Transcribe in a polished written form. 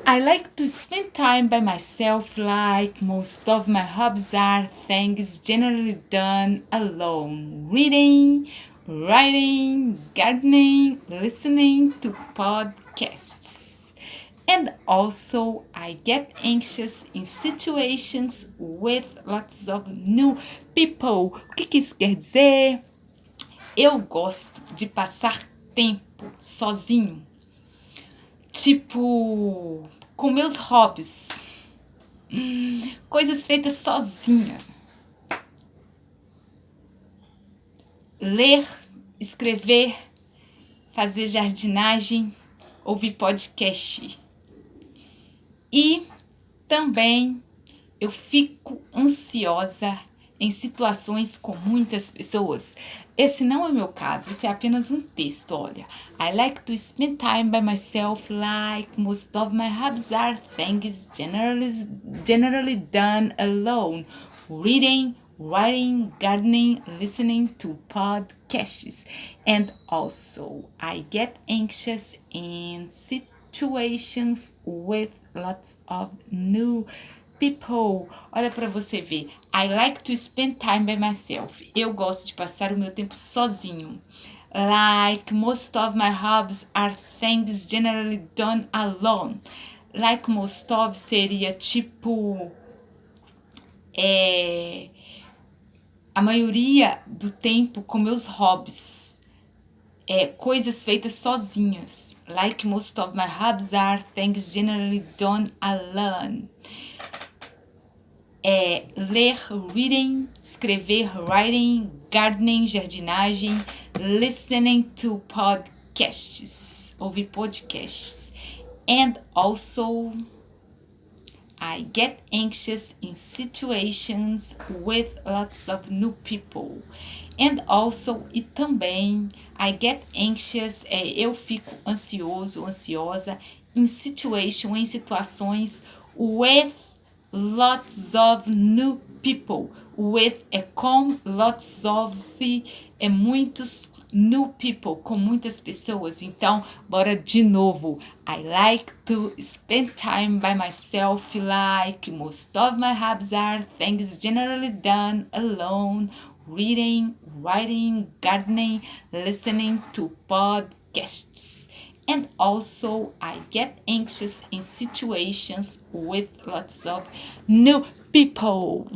I like to spend time by myself, like most of my hobbies are things generally done alone. Reading, writing, gardening, listening to podcasts. And also, I get anxious in situations with lots of new people. O que isso quer dizer? Eu gosto de passar tempo sozinho. Tipo, com meus hobbies. Coisas feitas sozinha. Ler, escrever, fazer jardinagem, ouvir podcast. E também eu fico ansiosa em situações com muitas pessoas. Esse não é o meu caso, esse é apenas um texto, olha. I like to spend time by myself, like most of my hobbies are things generally done alone. Reading, writing, gardening, listening to podcasts. And also, I get anxious in situations with lots of new people. Olha para você ver. I like to spend time by myself. Eu gosto de passar o meu tempo sozinho. Like most of my hobbies are things generally done alone. Like most of seria tipo a maioria do tempo com meus hobbies. Coisas feitas sozinhas. Like most of my hobbies are things generally done alone. Ler, reading, escrever, writing, gardening, jardinagem, listening to podcasts, ouvir podcasts. And also, I get anxious in situations with lots of new people. And also, e também, I get anxious, eu fico ansioso, ansiosa, em situações with lots of new people. With é com, lots of é muitos new people, com muitas pessoas. Então, bora de novo. I like to spend time by myself, like most of my hobbies are things generally done alone. Reading, writing, gardening, listening to podcasts. And also, I get anxious in situations with lots of new people.